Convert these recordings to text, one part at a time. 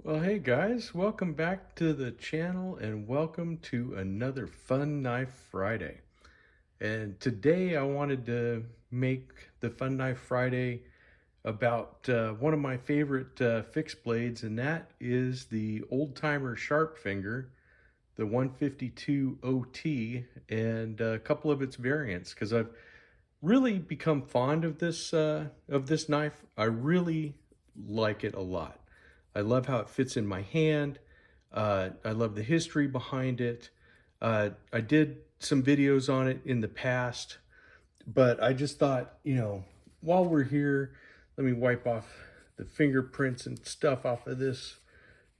Well, hey guys, welcome back to the channel and welcome to another Fun Knife Friday. And today I wanted to make the Fun Knife Friday about one of my favorite fixed blades, and that is the old timer Sharpfinger, the 152 OT, and a couple of its variants because I've really become fond of this knife. I really like it a lot. I love how it fits in my hand. I love the history behind it. I did some videos on it in the past, but I just thought, while we're here, let me wipe off the fingerprints and stuff off of this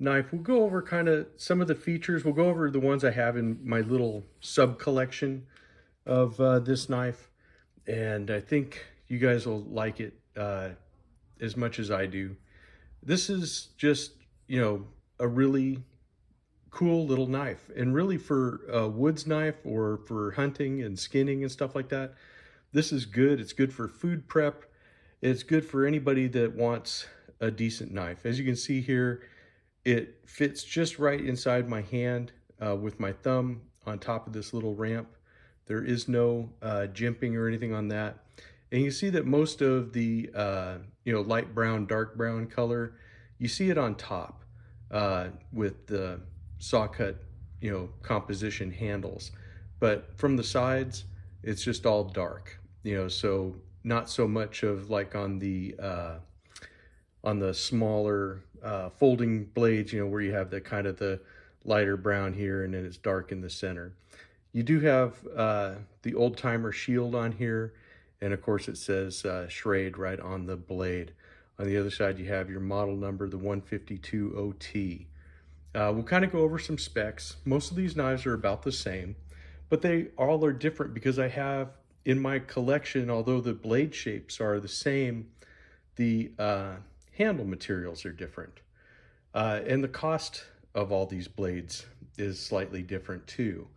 knife. We'll go over kind of some of the features. We'll go over the ones I have in my little sub collection of this knife, and I think you guys will like it as much as I do. This is just, a really cool little knife, and really for a woods knife or for hunting and skinning and stuff like that, this is good. It's good for food prep. It's good for anybody that wants a decent knife. As you can see here, it fits just right inside my hand with my thumb on top of this little ramp. There is no jimping or anything on that. And you see that most of the light brown, dark brown color, you see it on top with the saw cut, composition handles. But from the sides, it's just all dark, so not so much of like on the smaller folding blades, where you have the kind of the lighter brown here and then it's dark in the center. You do have the old timer shield on here, and of course it says Schrade right on the blade. On the other side, you have your model number, the 152 OT. We'll kind of go over some specs. Most of these knives are about the same, but they all are different because I have in my collection, although the blade shapes are the same, the handle materials are different. And the cost of all these blades is slightly different too.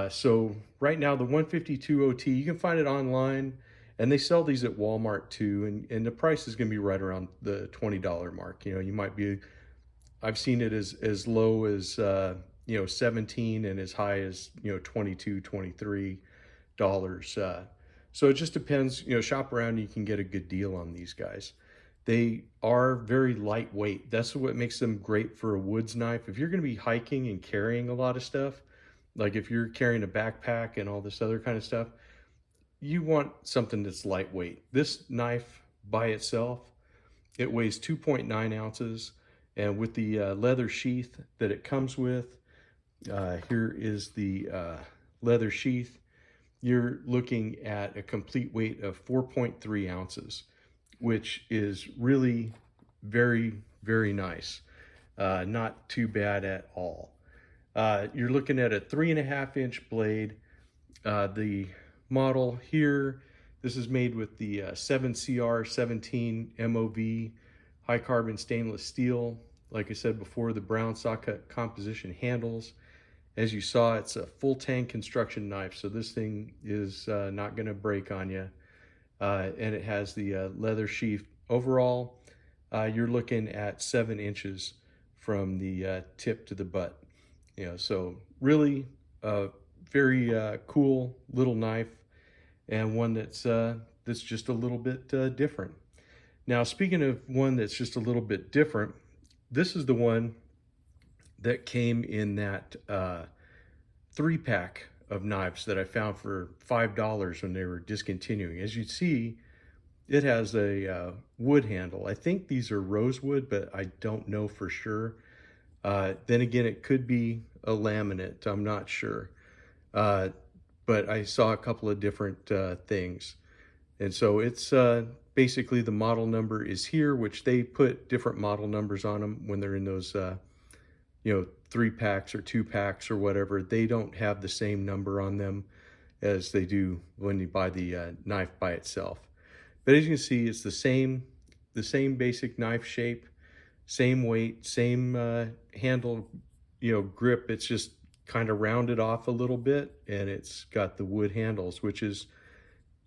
So right now, the 152 OT, you can find it online, and they sell these at Walmart too, and the price is going to be right around the $20 mark. You might be, I've seen it as low as 17 and as high as 22, $23. So it just depends. Shop around, you can get a good deal on these guys. They are very lightweight. That's what makes them great for a woods knife. If you're going to be hiking and carrying a lot of stuff, like if you're carrying a backpack and all this other kind of stuff, you want something that's lightweight. This knife by itself, it weighs 2.9 ounces. And with the leather sheath that it comes with, here is the leather sheath. You're looking at a complete weight of 4.3 ounces, which is really very, very nice. Not too bad at all. You're looking at a 3.5-inch blade. The model here, this is made with the 7CR17 MOV high carbon stainless steel. Like I said before, the brown saw cut composition handles. As you saw, it's a full tang construction knife, so this thing is not going to break on you. And it has the leather sheath. Overall, you're looking at 7 inches from the tip to the butt. So really very cool little knife, and one that's just a little bit different. Now, speaking of one that's just a little bit different, this is the one that came in that 3-pack of knives that I found for $5 when they were discontinuing. As you see, it has a wood handle. I think these are rosewood, but I don't know for sure. Then again, it could be a laminate. I'm not sure. But I saw a couple of different things. And so it's basically the model number is here, which they put different model numbers on them when they're in those 3-packs or 2-packs or whatever. They don't have the same number on them as they do when you buy the knife by itself. But as you can see, it's the same basic knife shape, same weight, same handle, grip. It's just kind of rounded off a little bit, and it's got the wood handles, which is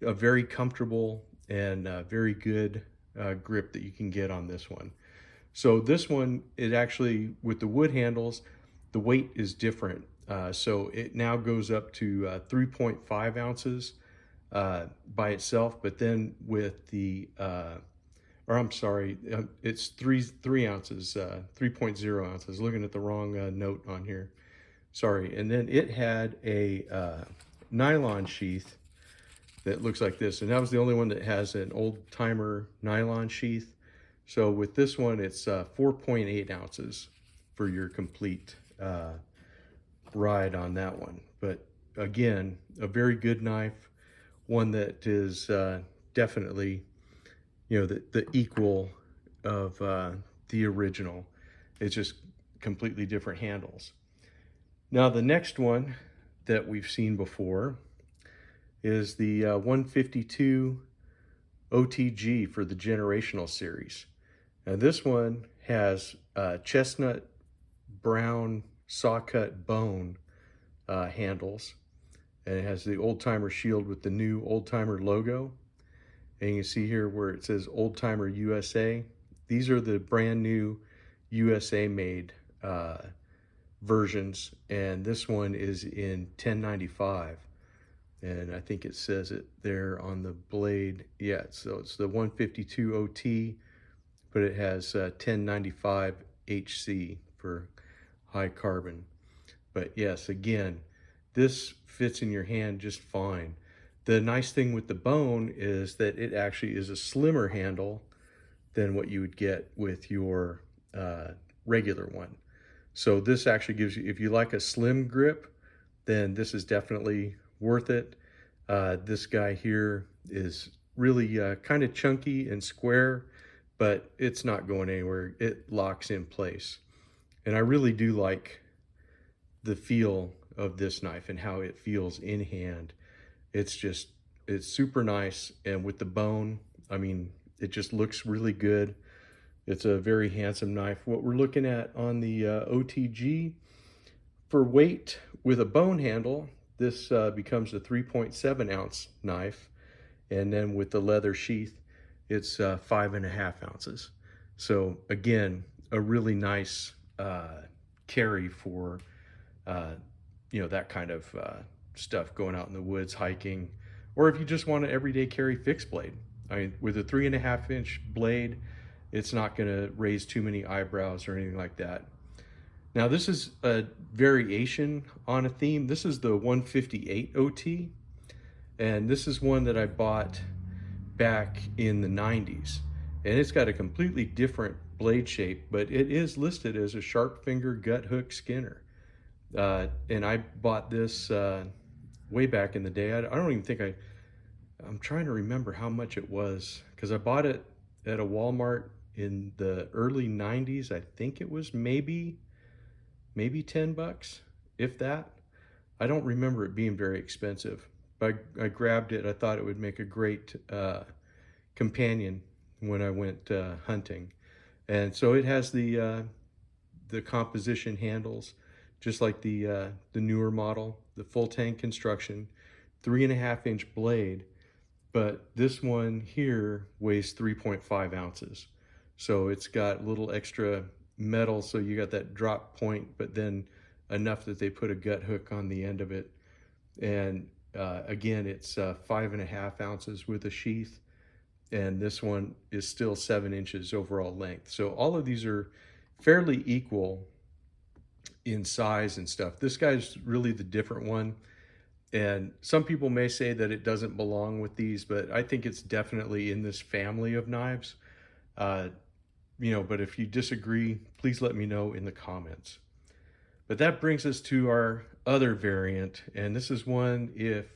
a very comfortable and very good grip that you can get on this one. So this one, it actually, with the wood handles, the weight is different. So it now goes up to 3.5 ounces by itself, but then with the, or I'm sorry, it's three ounces, 3.0 ounces. Looking at the wrong note on here. Sorry. And then it had a nylon sheath that looks like this. And that was the only one that has an old timer nylon sheath. So with this one, it's 4.8 ounces for your complete ride on that one. But again, a very good knife, one that is definitely, you know, the equal of the original. It's just completely different handles. Now the next one that we've seen before is the 152 OTG for the Generational series. Now this one has chestnut brown saw cut bone handles, and it has the old timer shield with the new old timer logo. And you can see here where it says Old Timer USA. These are the brand new USA made versions, and this one is in 1095. And I think it says it there on the blade. Yeah, so it's the 152 OT, but it has 1095 HC for high carbon. But yes, again, this fits in your hand just fine. The nice thing with the bone is that it actually is a slimmer handle than what you would get with your regular one. So this actually gives you, if you like a slim grip, then this is definitely worth it. This guy here is really kind of chunky and square, but it's not going anywhere. It locks in place. And I really do like the feel of this knife and how it feels in hand. It's super nice. And with the bone, I mean, it just looks really good. It's a very handsome knife. What we're looking at on the OTG for weight with a bone handle, this becomes a 3.7 ounce knife. And then with the leather sheath, it's 5.5 ounces. So again, a really nice carry for, you know, that kind of stuff going out in the woods, hiking, or if you just want an everyday carry fixed blade. I mean, with a 3.5 inch blade, it's not going to raise too many eyebrows or anything like that. Now this is a variation on a theme. This is the 158 OT, and this is one that I bought back in the 90s, and it's got a completely different blade shape, but it is listed as a Sharpfinger gut hook skinner. And I bought this way back in the day. I don't even think I'm trying to remember how much it was, because I bought it at a Walmart in the early 90s. I think it was maybe 10 bucks, if that. I don't remember it being very expensive, but I grabbed it. I thought it would make a great companion when I went hunting. And so it has the composition handles, just like the newer model, the full tank construction, 3.5 inch blade. But this one here weighs 3.5 ounces. So it's got a little extra metal, so you got that drop point, but then enough that they put a gut hook on the end of it. And again, it's 5.5 ounces with a sheath, and this one is still 7 inches overall length. So all of these are fairly equal in size and stuff. This guy's really the different one, and some people may say that it doesn't belong with these, but I think it's definitely in this family of knives. You know, but if you disagree, please let me know in the comments. But that brings us to our other variant, and this is one if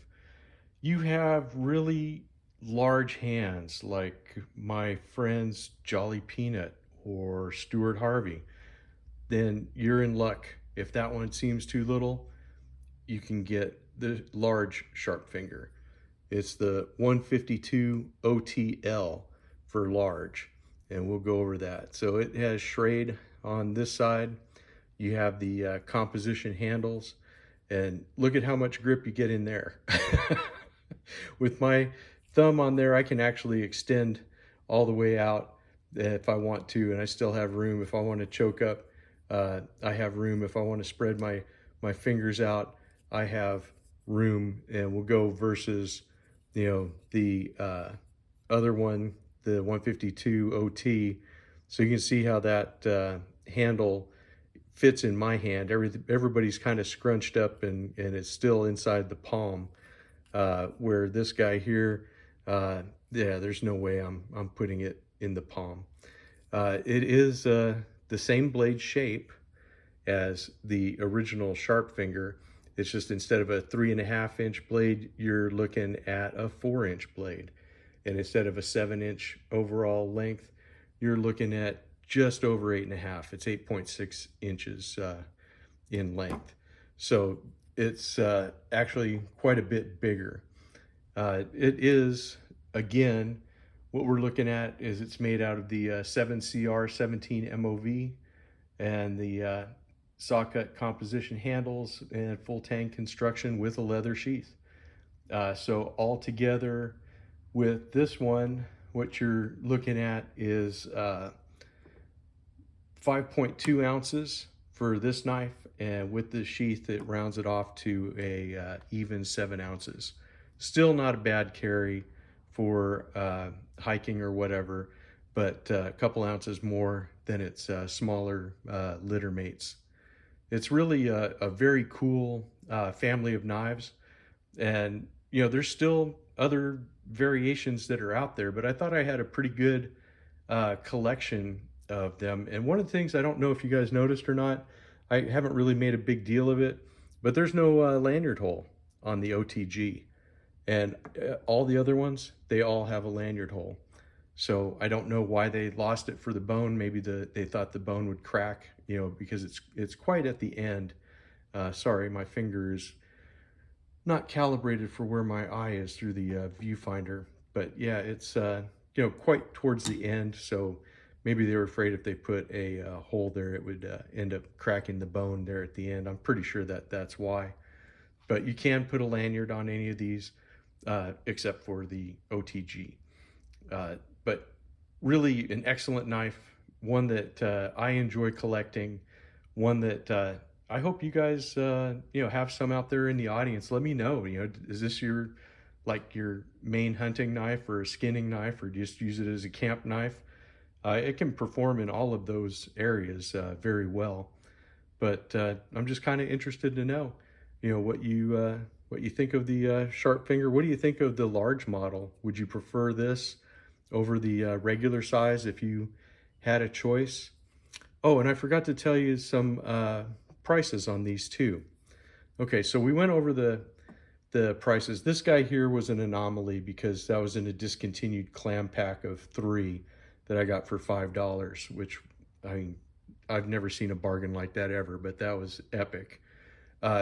you have really large hands like my friends Jolly Peanut or Stuart Harvey, then you're in luck. If that one seems too little, you can get the large Sharpfinger. It's the 152 OTL for large, and we'll go over that. So it has Schrade on this side. You have the composition handles, and look at how much grip you get in there. With my thumb on there, I can actually extend all the way out, if I want to, and I still have room. If I want to choke up, I have room. If I want to spread my fingers out, I have room. And we'll go versus, the other one, the 152 OT. So you can see how that handle fits in my hand. Everybody's kind of scrunched up, and it's still inside the palm. Where this guy here, yeah, there's no way I'm putting it in the palm. It is the same blade shape as the original Sharpfinger. It's just instead of a 3.5-inch blade, you're looking at a 4-inch blade. And instead of a 7-inch overall length, you're looking at just over 8.5. It's 8.6 inches in length. So it's actually quite a bit bigger. It is, again, what we're looking at is it's made out of the 7CR17 MOV and the saw cut composition handles and full tang construction with a leather sheath. So all together with this one, what you're looking at is 5.2 ounces for this knife, and with the sheath it rounds it off to a even 7 ounces. Still not a bad carry for hiking or whatever, but a couple ounces more than its smaller litter mates. It's really a very cool family of knives, and there's still other variations that are out there, but I thought I had a pretty good collection of them. And one of the things, I don't know if you guys noticed or not, I haven't really made a big deal of it, but there's no lanyard hole on the OTG. And all the other ones, they all have a lanyard hole. So I don't know why they lost it for the bone. Maybe they thought the bone would crack, because it's quite at the end. Sorry, my finger is not calibrated for where my eye is through the viewfinder. But yeah, it's quite towards the end. So maybe they were afraid if they put a hole there, it would end up cracking the bone there at the end. I'm pretty sure that's why. But you can put a lanyard on any of these, except for the OTG. But really an excellent knife, one that I enjoy collecting, one that I hope you guys have some out there in the audience. Let me know, is this your main hunting knife or a skinning knife, or just use it as a camp knife? It can perform in all of those areas very well. But I'm just kind of interested to know, what you think of the Sharpfinger. What do you think of the large model? Would you prefer this over the regular size if you had a choice? Oh, and I forgot to tell you some prices on these too. Okay, so we went over the prices. This guy here was an anomaly because that was in a discontinued clam pack of 3 that I got for $5, which, I mean, I've never seen a bargain like that ever, but that was epic.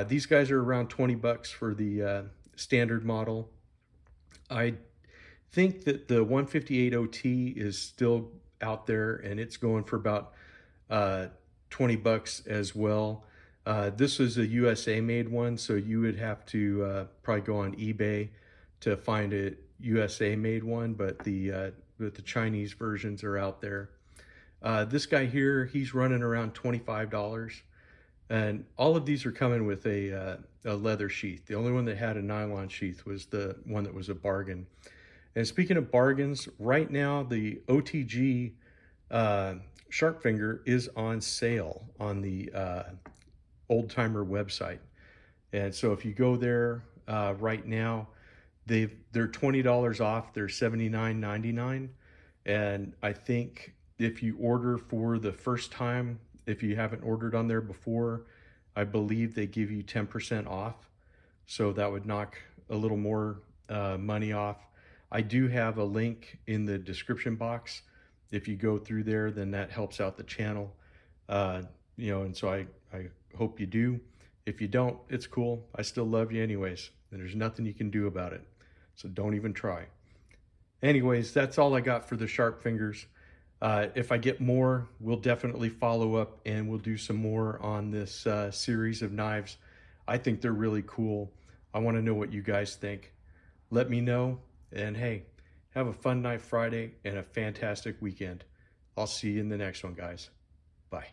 These guys are around 20 bucks for the standard model. I think that the 158 OT is still out there, and it's going for about 20 bucks as well. This is a USA made one, so you would have to probably go on eBay to find a USA made one, but the Chinese versions are out there. This guy here, he's running around $25. And all of these are coming with a leather sheath. The only one that had a nylon sheath was the one that was a bargain. And speaking of bargains, right now the OTG Sharpfinger is on sale on the Old Timer website. And so if you go there right now, they're $20 off. They're $79.99. And I think if you order for the first time, if you haven't ordered on there before, I believe they give you 10% off. So that would knock a little more money off. I do have a link in the description box. If you go through there, then that helps out the channel. And so I hope you do. If you don't, it's cool. I still love you anyways, and there's nothing you can do about it. So don't even try. Anyways, that's all I got for the Sharpfingers. If I get more, we'll definitely follow up and we'll do some more on this series of knives. I think they're really cool. I want to know what you guys think. Let me know. And hey, have a fun Knife Friday and a fantastic weekend. I'll see you in the next one, guys. Bye.